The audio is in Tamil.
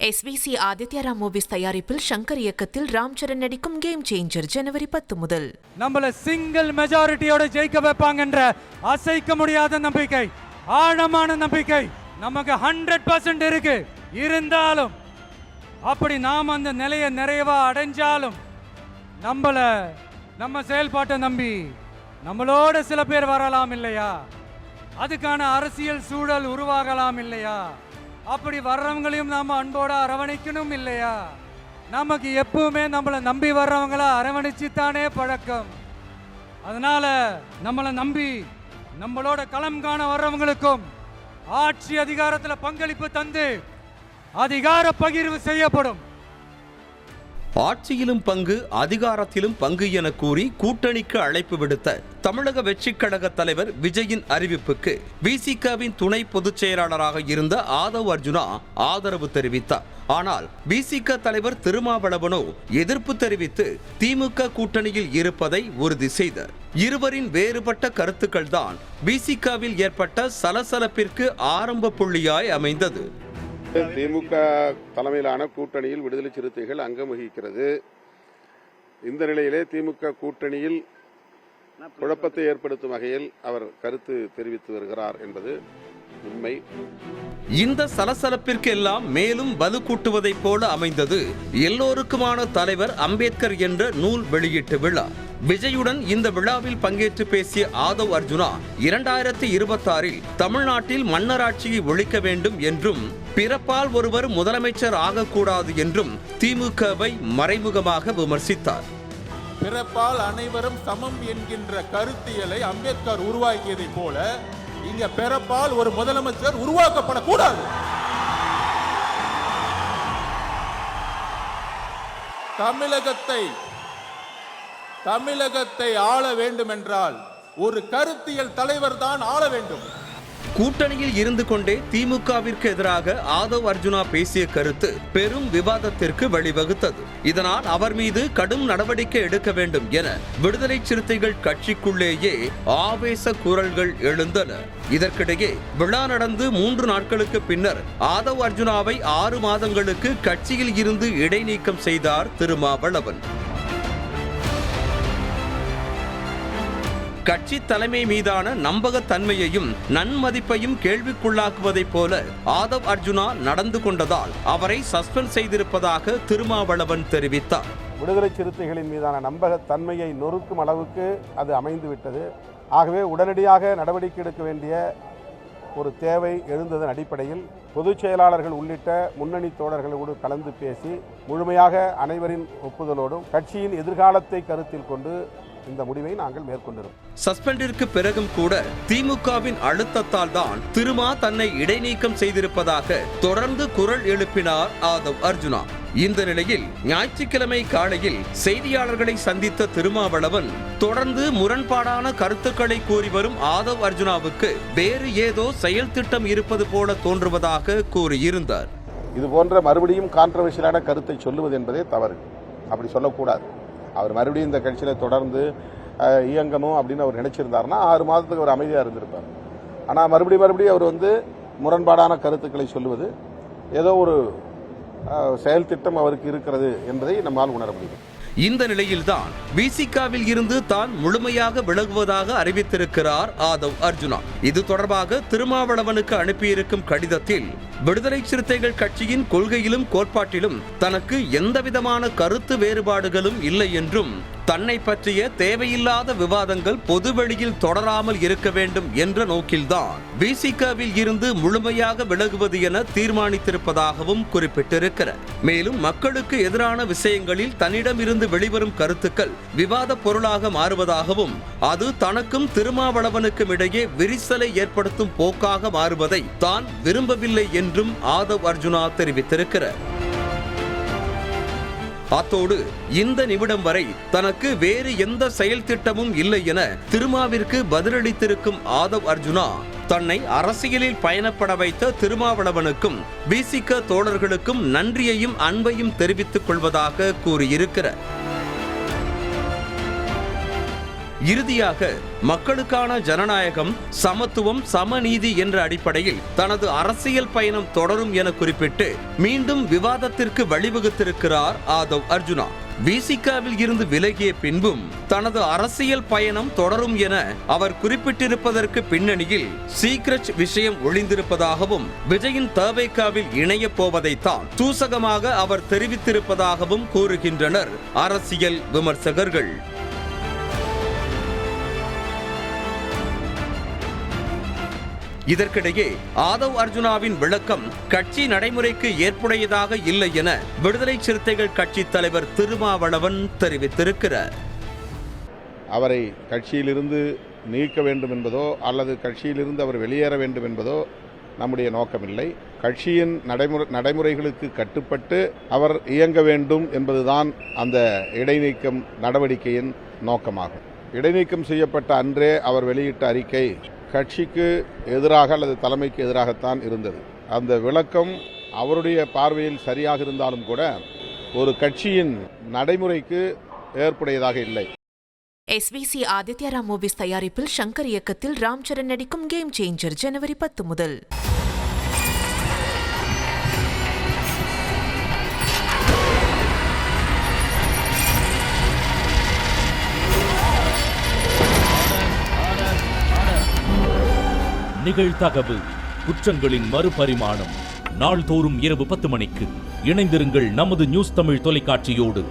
SVC ஆதித்யா ராம் மூவிஸ் தயாரிப்பில் சங்கர் இயக்கத்தில் ராம் சரண் நடிக்கும் கேம் சேஞ்சர் ஜனவரி 10 முதல். நம்மள சிங்கிள் மெஜாரிட்டியோட ஜெயிக்க வைப்பாங்கன்ற அசைக்க முடியாத நம்பிக்கை, ஆழமான நம்பிக்கை நமக்கு 100% இருக்கு. இருந்தாலும் அப்படி நாம் அந்த நிலையை நிறைவா அடைஞ்சாலும் நம்ம செயல்பாட்டை நம்பி நம்மளோட சில பேர் வரலாம் இல்லையா, அதுக்கான அரசியல் சூழல் உருவாகலாம் இல்லையா, அப்படி வர்றவங்களையும் நாம அன்போட அரவணைக்கணும் இல்லையா. நமக்கு எப்பவுமே நம்மளை நம்பி வர்றவங்கள அரவணைச்சுத்தானே பழக்கம். அதனால நம்மளை நம்பி நம்மளோட களம் காண வர்றவங்களுக்கும் ஆட்சி அதிகாரத்தில் பங்களிப்பு தந்து அதிகார பகிர்வு செய்யப்படும். ஆட்சியிலும் பங்கு, அதிகாரத்திலும் பங்கு என கூறி கூட்டணிக்கு அழைப்பு விடுத்த தமிழக வெற்றிக் கழக தலைவர் விஜயின் அறிவிப்புக்கு விசிகவின் துணை பொதுச் செயலாளராக இருந்த ஆதவ் அர்ஜுனா ஆதரவு தெரிவித்தார். ஆனால் விசிக தலைவர் திருமாவளவனோ எதிர்ப்பு தெரிவித்து திமுக கூட்டணியில் இருப்பதை உறுதி செய்தார். இருவரின் வேறுபட்ட கருத்துக்கள் தான் விசிகவில் ஏற்பட்ட சலசலப்பிற்கு ஆரம்ப புள்ளியாய் அமைந்தது. திமுக தலைமையிலான கூட்டணியில் விடுதலை சிறுத்தைகள் அங்கம் வகிக்கிறது. இந்த நிலையிலே திமுக கூட்டணியில் குழப்பத்தை ஏற்படுத்தும் வகையில் அவர் கருத்து தெரிவித்து வருகிறார் என்பது உண்மை. இந்த சலசலப்பிற்கு எல்லாம் மேலும் வலு கூட்டுவதைப் போல அமைந்தது எல்லோருக்குமான தலைவர் அம்பேத்கர் என்ற நூல் வெளியீட்டு விழா. விஜயுடன் இந்த விழாவில் பங்கேற்று பேசிய ஆதவ் அர்ஜுனா 2026 தமிழ்நாட்டில் மன்னராட்சியை ஒழிக்க வேண்டும் என்றும் பிறப்பால் ஒருவர் முதலமைச்சர் ஆகக்கூடாது என்றும் திமுகவை மறைமுகமாக விமர்சித்தார். பிறப்பால் அனைவரும் சமம் என்கின்ற கருத்தியலை அம்பேத்கர் உருவாக்கியதை போல இங்க பிறப்பால் ஒரு முதலமைச்சர் உருவாக்கப்படக்கூடாது. தமிழகத்தை ஆள வேண்டும் என்றால் ஒரு கருத்தியல் தலைவர் தான் ஆள வேண்டும். கூட்டணியில் இருந்து கொண்டே திமுகவிற்கு எதிராக ஆதவ் அர்ஜுனா பேசிய கருத்து பெரும் விவாதத்திற்கு வழிவகுத்தது. இதனால் அவர் மீது கடும் நடவடிக்கை எடுக்க வேண்டும் என விடுதலை சிறுத்தைகள் கட்சிக்குள்ளேயே ஆவேச குரல்கள் எழுந்தன. இதற்கிடையே விழா நடந்து 3 நாட்களுக்கு பின்னர் ஆதவ் அர்ஜுனாவை 6 மாதங்களுக்கு கட்சியில் இருந்து இடைநீக்கம் செய்தார் திருமாவளவன். கட்சி தலைமை மீதான நம்பகத்தன்மையையும் நன்மதிப்பையும் கேள்விக்குள்ளாக்குவதைப் போல ஆதவ் அர்ஜுனா நடந்து கொண்டதால் அவரை சஸ்பெண்ட் செய்திருப்பதாக திருமாவளவன் தெரிவித்தார். விடுதலை சிறுத்தைகளின் மீதான நம்பகத்தன்மையை நொறுக்கும் அளவுக்கு அது அமைந்துவிட்டது. ஆகவே உடனடியாக நடவடிக்கை எடுக்க வேண்டிய ஒரு தேவை எழுந்ததன் அடிப்படையில் பொதுச் செயலாளர்கள் உள்ளிட்ட முன்னணி தோழர்களோடு கலந்து பேசி முழுமையாக அனைவரின் ஒப்புதலோடும் கட்சியின் எதிர்காலத்தை கருத்தில் கொண்டு இந்த முடிவை நாங்கள் மேற்கொண்டிருக்கிறோம். சஸ்பெண்டிற்கு பிறகும் கூட திமுகவின் அழுத்தத்தால் தான் திருமா தன்னை இடைநீக்கம் செய்திருப்பதாக தொடர்ந்து குரல் எழுப்பினார் ஆதவ் அர்ஜுனா. இந்த நிலையில் ஞாயிற்றுக்கிழமை காலையில் செய்தியாளர்களை சந்தித்த திருமாவளவன் தொடர்ந்து முரண்பாடான கருத்துக்களை கூறி வரும் ஆதவ் அர்ஜுனாவுக்கு வேறு ஏதோ செயல் திட்டம் இருப்பது போல தோன்றுவதாக கூறியிருந்தார். இது போன்ற மறுபடியும் கான்ட்ரவர்ஷியலான கருத்தை சொல்லுவது என்பதே தவறு. அப்படி சொல்லக்கூடாது. அவர் மறுபடியும் இந்த கட்சியில் தொடர்ந்து இயங்கணும் அப்படின்னு அவர் நினைச்சிருந்தாருன்னா 6 மாதத்துக்கு அவர் அமைதியாக இருந்திருப்பார். ஆனால் மறுபடியும் அவர் முரண்பாடான கருத்துக்களை சொல்லுவது ஏதோ ஒரு செயல் திட்டம் அவருக்கு இருக்கிறது என்பதை நம்மால் உணர முடியும். இந்த நிலையில்தான் விசிகவில் இருந்து தான் முழுமையாக விலகுவதாக அறிவித்திருக்கிறார் ஆதவ் அர்ஜுனா. இது தொடர்பாக திருமாவளவனுக்கு அனுப்பியிருக்கும் கடிதத்தில் விடுதலை சிறுத்தைகள் கட்சியின் கொள்கையிலும் கோட்பாட்டிலும் தனக்கு எந்தவிதமான கருத்து வேறுபாடுகளும் இல்லை என்றும் தன்னை பற்றிய தேவையில்லாத விவாதங்கள் பொதுவெளியில் தொடராமல் இருக்க வேண்டும் என்ற நோக்கில்தான் விசிகவில் இருந்து முழுமையாக விலகுவது என தீர்மானித்திருப்பதாகவும் குறிப்பிட்டிருக்கிறார். மேலும் மக்களுக்கு எதிரான விஷயங்களில் தன்னிடமிருந்து வெளிவரும் கருத்துக்கள் விவாத பொருளாக மாறுவதாகவும் அது தனக்கும் திருமாவளவனுக்கும் இடையே விரிசலை ஏற்படுத்தும் போக்காக மாறுவதை தான் விரும்பவில்லை என்றும் ஆதவ் அர்ஜுனா தெரிவித்திருக்கிறார். அத்தோடு இந்த நிமிடம் வரை தனக்கு வேறு எந்த செயல் திட்டமும் இல்லை என திருமாவிற்கு பதிலளித்திருக்கும் ஆதவ் அர்ஜுனா தன்னை அரசியலில் பயணப்பட வைத்த திருமாவளவனுக்கும் விசிக தோழர்களுக்கும் நன்றியையும் அன்பையும் தெரிவித்துக் கொள்வதாக கூறியிருக்கிறார். இறுதியாக மக்களுக்கான ஜனநாயகம், சமத்துவம், சமநீதி என்ற அடிப்படையில் தனது அரசியல் பயணம் தொடரும் என குறிப்பிட்டு மீண்டும் விவாதத்திற்கு வழிவகுத்திருக்கிறார் ஆதவ் அர்ஜுனா. விசிகாவில் இருந்து விலகிய பின்பும் தனது அரசியல் பயணம் தொடரும் என அவர் குறிப்பிட்டிருப்பதற்கு பின்னணியில் சீக்ரெட் விஷயம் ஒளிந்திருப்பதாகவும் விஜயின் தவேகாவில் இணையப் போவதைத்தான் சூசகமாக அவர் தெரிவித்திருப்பதாகவும் கூறுகின்றனர் அரசியல் விமர்சகர்கள். இதற்கிடையே ஆதவ் அர்ஜுனாவின் விளக்கம் கட்சி நடைமுறைக்கு ஏற்புடையதாக இல்லை என விடுதலை சிறுத்தைகள் கட்சி தலைவர் திருமாவளவன் தெரிவித்திருக்கிறார். அவரை கட்சியிலிருந்து நீக்க வேண்டும் என்பதோ அல்லது கட்சியிலிருந்து அவர் வெளியேற வேண்டும் என்பதோ நம்முடைய நோக்கமில்லை. கட்சியின் நடைமுறைகளுக்கு கட்டுப்பட்டு அவர் இயங்க வேண்டும் என்பதுதான் அந்த இடைநீக்கம் நடவடிக்கையின் நோக்கமாகும். இடைநீக்கம் செய்யப்பட்ட அன்றே அவர் வெளியிட்ட அறிக்கை கட்சிக்கு எதிராக அல்லது தலைமைக்கு எதிராகத்தான் இருந்தது. அந்த விளக்கம் அவருடைய பார்வையில் சரியாக இருந்தாலும் கூட ஒரு கட்சியின் நடைமுறைக்கு ஏற்புடையதாக இல்லை. SVC ஆதித்யா மூவிஸ் தயாரிப்பில் சங்கர் இயக்கத்தில் ராம் சரண் நடிக்கும் கேம் சேஞ்சர் ஜனவரி 10 முதல். நிகழ்தகவு குற்றங்களின் மறுபரிமாணம் நாள்தோறும் இரவு 10 மணிக்கு இணைந்திருங்கள் நமது நியூஸ் தமிழ் தொலைக்காட்சியோடு.